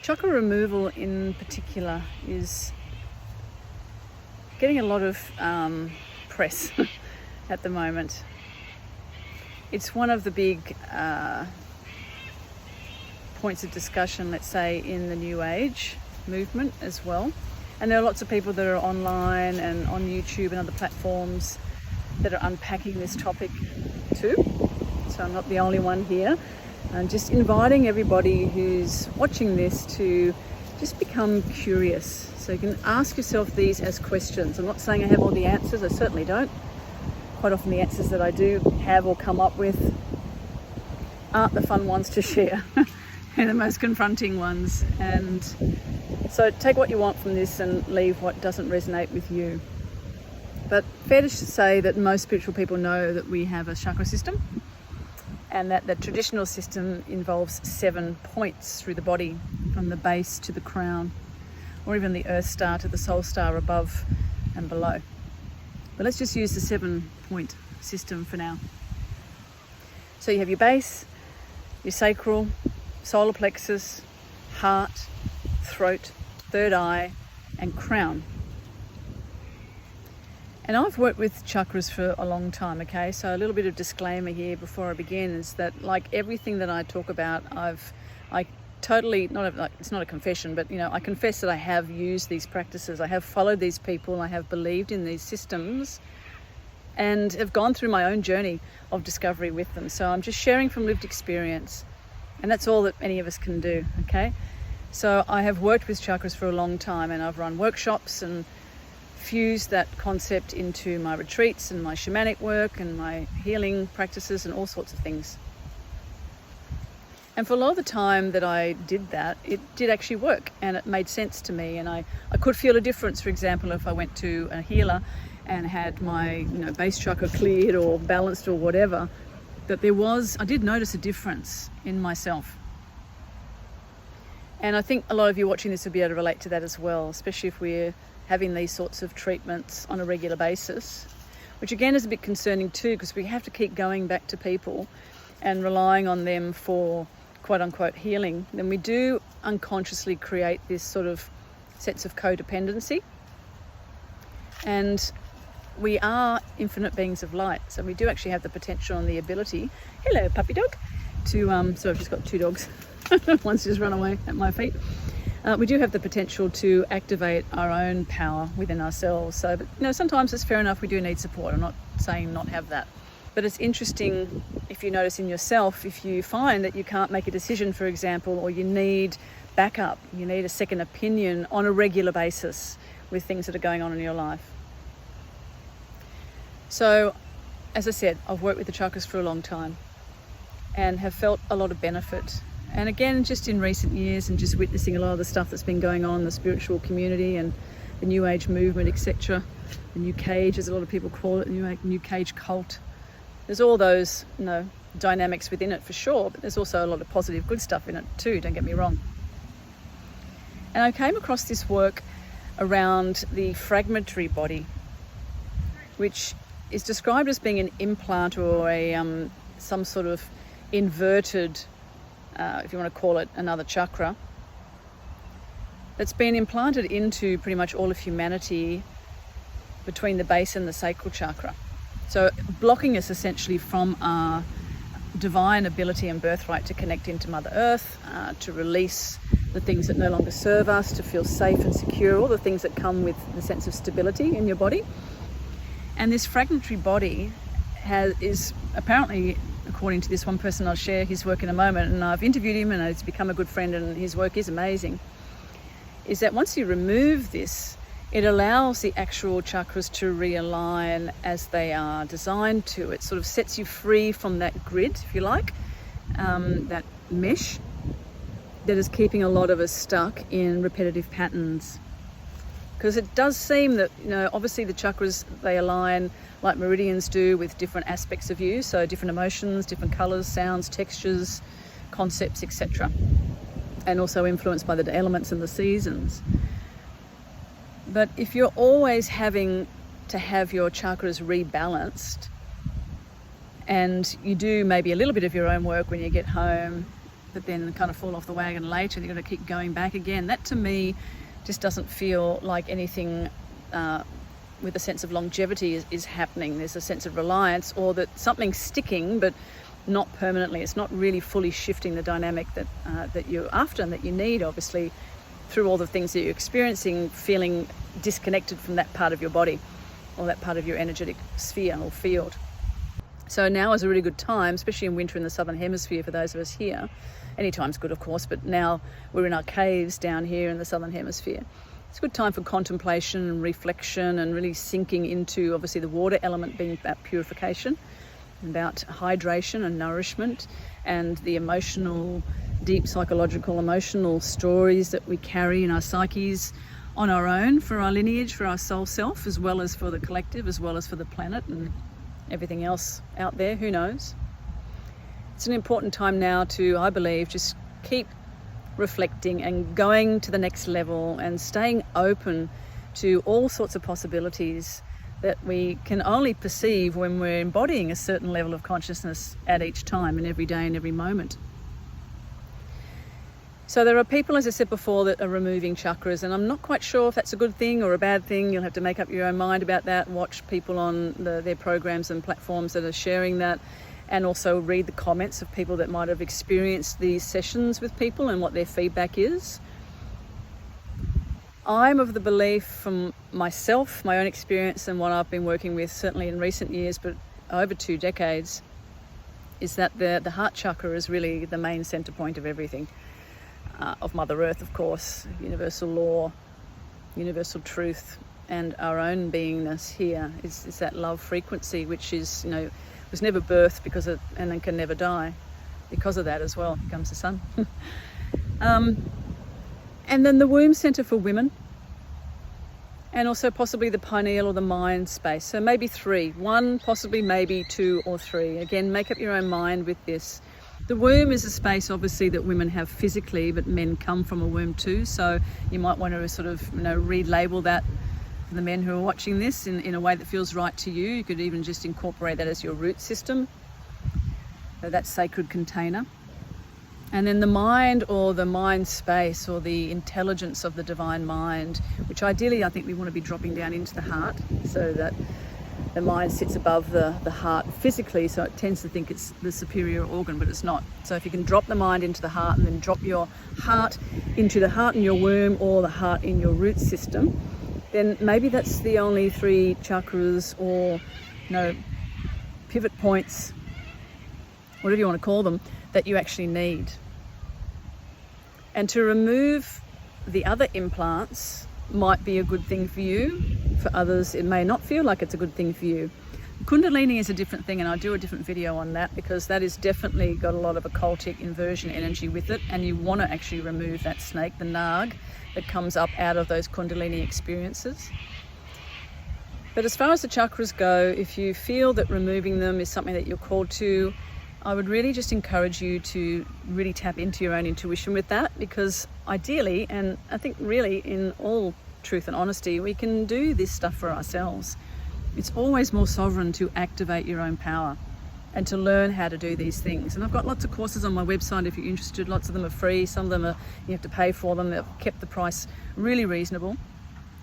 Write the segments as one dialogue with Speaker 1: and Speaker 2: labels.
Speaker 1: Chakra removal in particular is getting a lot of press at the moment. It's one of the big points of discussion, let's say, in the New Age movement as well. And there are lots of people that are online and on YouTube and other platforms that are unpacking this topic too. So I'm not the only one here. I'm just inviting everybody who's watching this to just become curious. So you can ask yourself these as questions. I'm not saying I have all the answers, I certainly don't. Quite often the answers that I do have or come up with aren't the fun ones to share. They're the most confronting ones. And so take what you want from this and leave what doesn't resonate with you. But fair to say that most spiritual people know that we have a chakra system, and that the traditional system involves 7 points through the body, from the base to the crown, or even the earth star to the soul star above and below. But let's just use the 7-point system for now. So you have your base, your sacral, solar plexus, heart, throat, third eye, and crown. And I've worked with chakras for a long time, okay? So a little bit of disclaimer here before I begin is that, like everything that I talk about, I totally, it's not a confession, but I confess that I have used these practices. I have followed these people, I have believed in these systems, and have gone through my own journey of discovery with them. So I'm just sharing from lived experience, and that's all that any of us can do, okay? So I have worked with chakras for a long time, and I've run workshops and fused that concept into my retreats and my shamanic work and my healing practices and all sorts of things. And for a lot of the time that I did that, it did actually work and it made sense to me, and I could feel a difference. For example, if I went to a healer and had my base chakra cleared or balanced or whatever, that I did notice a difference in myself. And I think a lot of you watching this will be able to relate to that as well, especially if we're having these sorts of treatments on a regular basis, which again is a bit concerning too, because we have to keep going back to people and relying on them for quote unquote healing. Then we do unconsciously create this sort of sense of codependency. And we are infinite beings of light, so we do actually have the potential and the ability, hello puppy dog, to so I've just got 2 dogs. One's just run away at my feet. We do have the potential to activate our own power within ourselves. So, but, sometimes it's fair enough, we do need support. I'm not saying not have that. But it's interesting if you notice in yourself, if you find that you can't make a decision, for example, or you need backup, you need a second opinion on a regular basis with things that are going on in your life. So, as I said, I've worked with the chakras for a long time and have felt a lot of benefit. And again, just in recent years and just witnessing a lot of the stuff that's been going on in the spiritual community and the New Age movement, etc. The New Cage, as a lot of people call it, the New Cage cult. There's all those, dynamics within it for sure, but there's also a lot of positive, good stuff in it too, don't get me wrong. And I came across this work around the fragmentary body, which is described as being an implant or some sort of inverted, if you want to call it another chakra, that's been implanted into pretty much all of humanity between the base and the sacral chakra. So blocking us essentially from our divine ability and birthright to connect into Mother Earth, to release the things that no longer serve us, to feel safe and secure, all the things that come with the sense of stability in your body. And this fragmentary body is apparently, according to this one person, I'll share his work in a moment, and I've interviewed him and it's become a good friend and his work is amazing, is that once you remove this, it allows the actual chakras to realign as they are designed to. It sort of sets you free from that grid, if you like, that mesh that is keeping a lot of us stuck in repetitive patterns. Because it does seem that, obviously the chakras, they align like meridians do with different aspects of you, so different emotions, different colours, sounds, textures, concepts, etc. And also influenced by the elements and the seasons. But if you're always having to have your chakras rebalanced, and you do maybe a little bit of your own work when you get home, but then kind of fall off the wagon later, and you've got to keep going back again. That to me just doesn't feel like anything with a sense of longevity is happening. There's a sense of reliance, or that something's sticking but not permanently. It's not really fully shifting the dynamic that you're after and that you need, obviously, through all the things that you're experiencing, feeling disconnected from that part of your body or that part of your energetic sphere or field. So now is a really good time, especially in winter in the southern hemisphere for those of us here. Any time's good, of course, but now we're in our caves down here in the southern hemisphere. It's a good time for contemplation and reflection and really sinking into, obviously, the water element being about purification, about hydration and nourishment, and the emotional, deep psychological, emotional stories that we carry in our psyches on our own, for our lineage, for our soul self, as well as for the collective, as well as for the planet and everything else out there, who knows. It's an important time now to, I believe, just keep reflecting and going to the next level and staying open to all sorts of possibilities that we can only perceive when we're embodying a certain level of consciousness at each time and every day and every moment. So there are people, as I said before, that are removing chakras, and I'm not quite sure if that's a good thing or a bad thing. You'll have to make up your own mind about that, watch people on their programs and platforms that are sharing that, and also read the comments of people that might have experienced these sessions with people and what their feedback is. I'm of the belief from myself, my own experience, and what I've been working with certainly in recent years, but over 2 decades, is that the heart chakra is really the main center point of everything, of Mother Earth, of course, universal law, universal truth, and our own beingness here is that love frequency, which is, was never birthed and then can never die because of that as well. Here comes the sun. And then the womb center for women, and also possibly the pineal or the mind space. So maybe 3, 1, possibly maybe 2 or 3. Again, make up your own mind with this. The womb is a space, obviously, that women have physically, but men come from a womb too. So you might want to sort of, relabel that for the men who are watching this in a way that feels right to you. You could even just incorporate that as your root system, so that sacred container. And then the mind, or the mind space, or the intelligence of the divine mind, which ideally I think we want to be dropping down into the heart, so that the mind sits above the heart physically, so it tends to think it's the superior organ, but it's not. So if you can drop the mind into the heart and then drop your heart into the heart in your womb or the heart in your root system, then maybe that's the only 3 chakras or pivot points, whatever you want to call them, that you actually need. And to remove the other implants might be a good thing for you. For others, it may not feel like it's a good thing for you. Kundalini is a different thing, and I'll do a different video on that, because that is definitely got a lot of occultic inversion energy with it, and you want to actually remove that snake, the nag, that comes up out of those Kundalini experiences. But as far as the chakras go, if you feel that removing them is something that you're called to, I would really just encourage you to really tap into your own intuition with that, because ideally, and I think really in all truth and honesty, we can do this stuff for ourselves. It's always more sovereign to activate your own power and to learn how to do these things. And I've got lots of courses on my website if you're interested. Lots of them are free, some of them you have to pay for them. They've kept the price really reasonable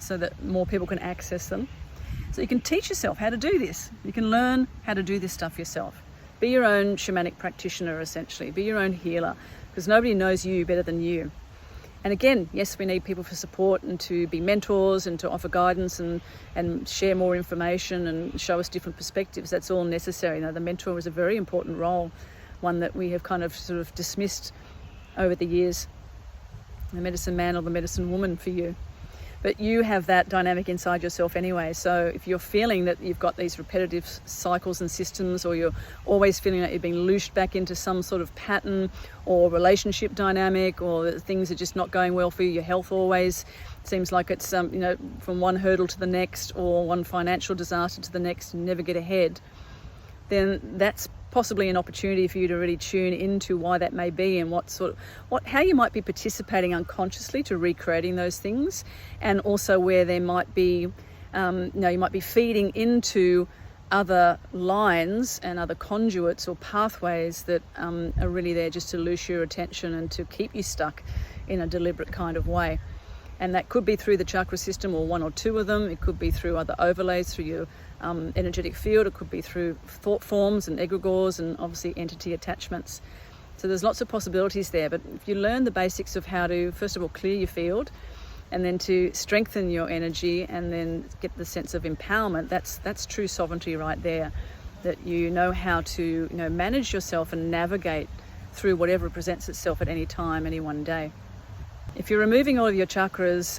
Speaker 1: so that more people can access them. So you can teach yourself how to do this. You can learn how to do this stuff yourself. Be your own shamanic practitioner, essentially. Be your own healer, because nobody knows you better than you. And again, yes, we need people for support and to be mentors and to offer guidance and share more information and show us different perspectives. That's all necessary. The mentor is a very important role, one that we have kind of sort of dismissed over the years. The medicine man or the medicine woman for you. But you have that dynamic inside yourself anyway. So if you're feeling that you've got these repetitive cycles and systems, or you're always feeling like you're being loosed back into some sort of pattern or relationship dynamic, or things are just not going well for you, your health always seems like it's from one hurdle to the next, or one financial disaster to the next, and never get ahead, then that's possibly an opportunity for you to really tune into why that may be, and how you might be participating unconsciously to recreating those things, and also where there might be, you might be feeding into other lines and other conduits or pathways that are really there just to lose your attention and to keep you stuck in a deliberate kind of way. And that could be through the chakra system, or one or two of them. It could be through other overlays, through your energetic field. It could be through thought forms and egregores and obviously entity attachments. So there's lots of possibilities there. But if you learn the basics of how to, first of all, clear your field, and then to strengthen your energy, and then get the sense of empowerment, that's true sovereignty right there. That you know how to manage yourself and navigate through whatever presents itself at any time, any one day. If you're removing all of your chakras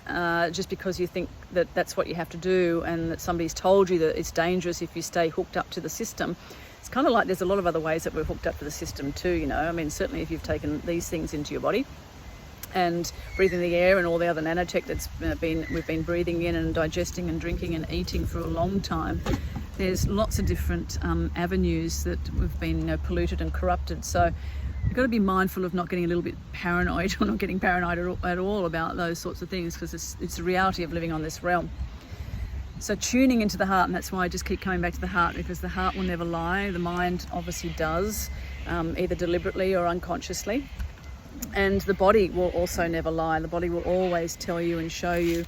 Speaker 1: just because you think that that's what you have to do, and that somebody's told you that it's dangerous if you stay hooked up to the system, it's kind of like there's a lot of other ways that we're hooked up to the system too, I mean, certainly if you've taken these things into your body and breathing the air and all the other nanotech that's we've been breathing in and digesting and drinking and eating for a long time, there's lots of different avenues that we've been polluted and corrupted. So you've got to be mindful of not getting a little bit paranoid, or not getting paranoid at all about those sorts of things, because it's the reality of living on this realm. So tuning into the heart, and that's why I just keep coming back to the heart, because the heart will never lie. The mind obviously does, either deliberately or unconsciously. And the body will also never lie. The body will always tell you and show you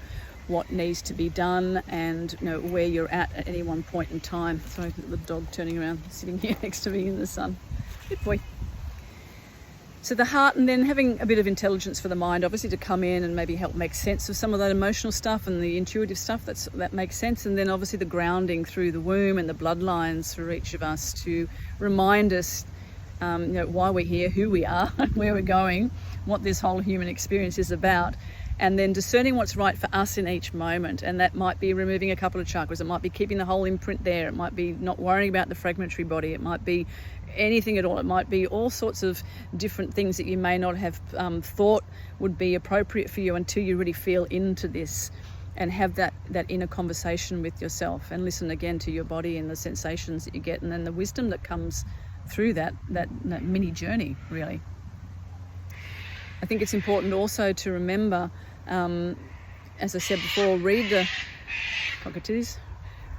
Speaker 1: what needs to be done, and where you're at any one point in time. Sorry, the dog turning around, sitting here next to me in the sun. Good boy. So the heart, and then having a bit of intelligence for the mind, obviously, to come in and maybe help make sense of some of that emotional stuff and the intuitive stuff that makes sense. And then obviously the grounding through the womb and the bloodlines for each of us to remind us why we're here, who we are, where we're going, what this whole human experience is about. And then discerning what's right for us in each moment. And that might be removing a couple of chakras. It might be keeping the whole imprint there. It might be not worrying about the fragmentary body. It might be anything at all. It might be all sorts of different things that you may not have thought would be appropriate for you until you really feel into this and have that inner conversation with yourself, and listen again to your body and the sensations that you get, and then the wisdom that comes through that mini journey, really. I think it's important also to remember, as I said before, read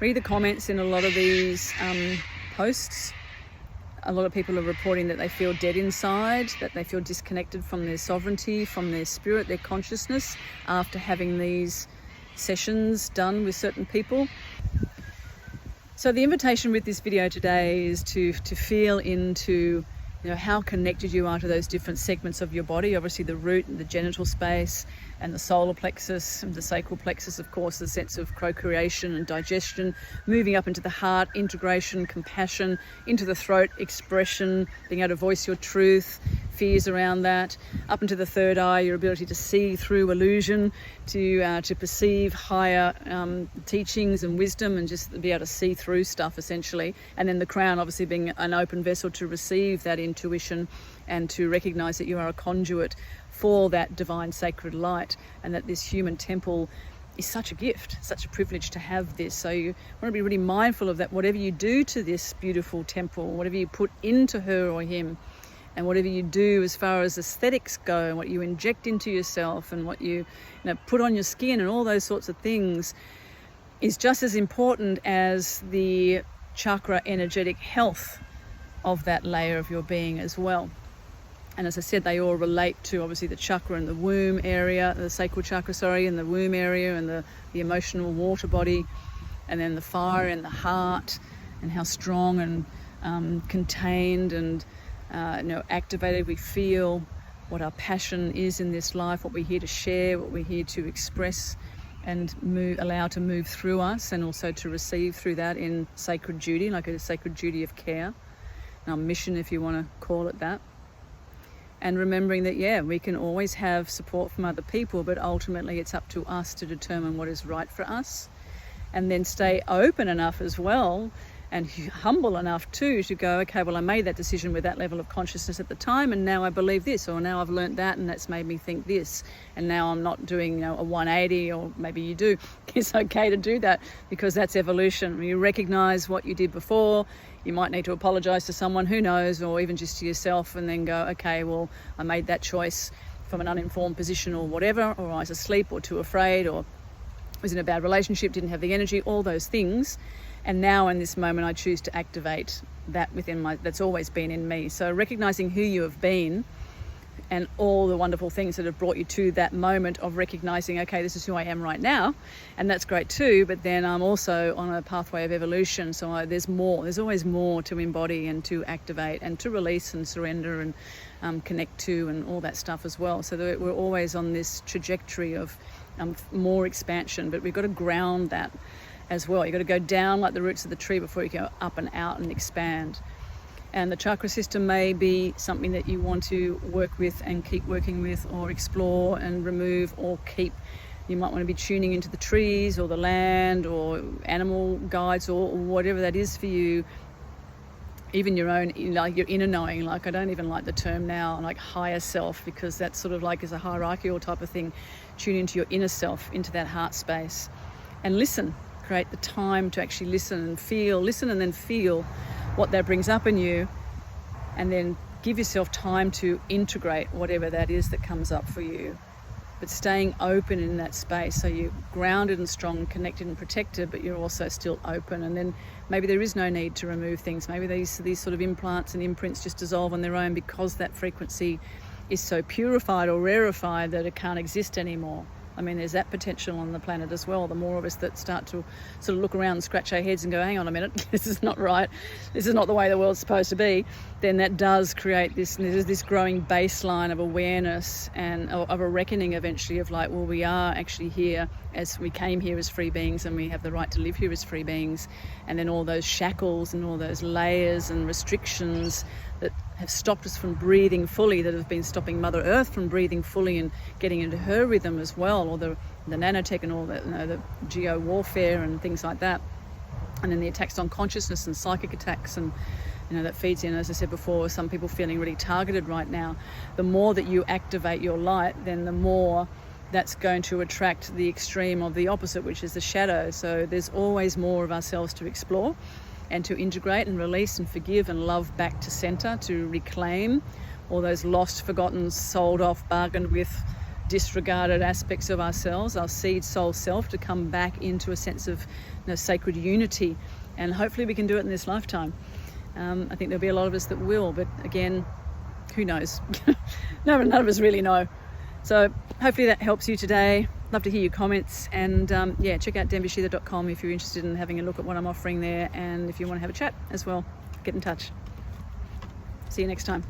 Speaker 1: the comments in a lot of these posts. A lot of people are reporting that they feel dead inside, that they feel disconnected from their sovereignty, from their spirit, their consciousness, after having these sessions done with certain people. So the invitation with this video today is to feel into how connected you are to those different segments of your body. Obviously the root and the genital space, and the solar plexus and the sacral plexus, of course, the sense of procreation and digestion, moving up into the heart, integration, compassion, into the throat, expression, being able to voice your truth, fears around that, up into the third eye, your ability to see through illusion, to perceive higher teachings and wisdom, and just be able to see through stuff, essentially. And then the crown, obviously, being an open vessel to receive that intuition and to recognize that you are a conduit for that divine sacred light, and that this human temple is such a gift, such a privilege to have this. So you want to be really mindful of that. Whatever you do to this beautiful temple, whatever you put into her or him, and whatever you do as far as aesthetics go, and what you inject into yourself, and what you put on your skin, and all those sorts of things, is just as important as the chakra energetic health of that layer of your being as well. And as I said, they all relate to obviously the chakra in the womb area, the sacral chakra, in the womb area, and the emotional water body, and then the fire in the heart, and how strong and contained and activated we feel, what our passion is in this life, what we're here to share, what we're here to express and allow to move through us, and also to receive through that in sacred duty, like a sacred duty of care, our mission, if you want to call it that. And remembering that, we can always have support from other people, but ultimately it's up to us to determine what is right for us, and then stay open enough as well, and humble enough too, to go, okay, well, I made that decision with that level of consciousness at the time, and now I believe this, or now I've learnt that, and that's made me think this, and now I'm not doing a 180, or maybe you do. It's okay to do that, because that's evolution. When you recognize what you did before, you might need to apologize to someone, who knows, or even just to yourself, and then go, okay, well, I made that choice from an uninformed position or whatever, or I was asleep or too afraid, or was in a bad relationship, didn't have the energy, all those things. And now in this moment, I choose to activate that that's always been in me. So recognizing who you have been and all the wonderful things that have brought you to that moment of recognizing, okay, this is who I am right now, and that's great too, but then I'm also on a pathway of evolution, so there's always more to embody and to activate and to release and surrender and connect to and all that stuff as well. So that we're always on this trajectory of more expansion, but we've got to ground that as well. You've got to go down like the roots of the tree before you go up and out and expand. And the chakra system may be something that you want to work with and keep working with, or explore and remove, or keep. You might want to be tuning into the trees or the land or animal guides or whatever that is for you. Even your own, like your inner knowing. Like, I don't even like the term now, like higher self, because that's sort of like is a hierarchical type of thing. Tune into your inner self, into that heart space, and listen. Create the time to actually listen and then feel what that brings up in you, and then give yourself time to integrate whatever that is that comes up for you, but staying open in that space. So you're grounded and strong, connected and protected, but you're also still open. And then maybe there is no need to remove things. Maybe these sort of implants and imprints just dissolve on their own, because that frequency is so purified or rarefied that it can't exist anymore. I mean, there's that potential on the planet as well. The more of us that start to sort of look around and scratch our heads and go, hang on a minute, this is not right, this is not the way the world's supposed to be, then that does create this growing baseline of awareness and of a reckoning eventually of like, well, we are actually here as we came here as free beings, and we have the right to live here as free beings. And then all those shackles and all those layers and restrictions that have stopped us from breathing fully, that have been stopping Mother Earth from breathing fully and getting into her rhythm as well, or the nanotech and all that, the geo warfare and things like that, and then the attacks on consciousness and psychic attacks, and that feeds in, as I said before, some people feeling really targeted right now. The more that you activate your light, then the more that's going to attract the extreme of the opposite, which is the shadow. So there's always more of ourselves to explore and to integrate and release and forgive and love back to center, to reclaim all those lost, forgotten, sold off, bargained with, disregarded aspects of ourselves, our seed soul self, to come back into a sense of sacred unity. And hopefully we can do it in this lifetime. I think there'll be a lot of us that will, but again, who knows? None of us really know. So hopefully that helps you today. Love to hear your comments, and check out denvisheather.com if you're interested in having a look at what I'm offering there, and if you want to have a chat as well, get in touch. See you next time.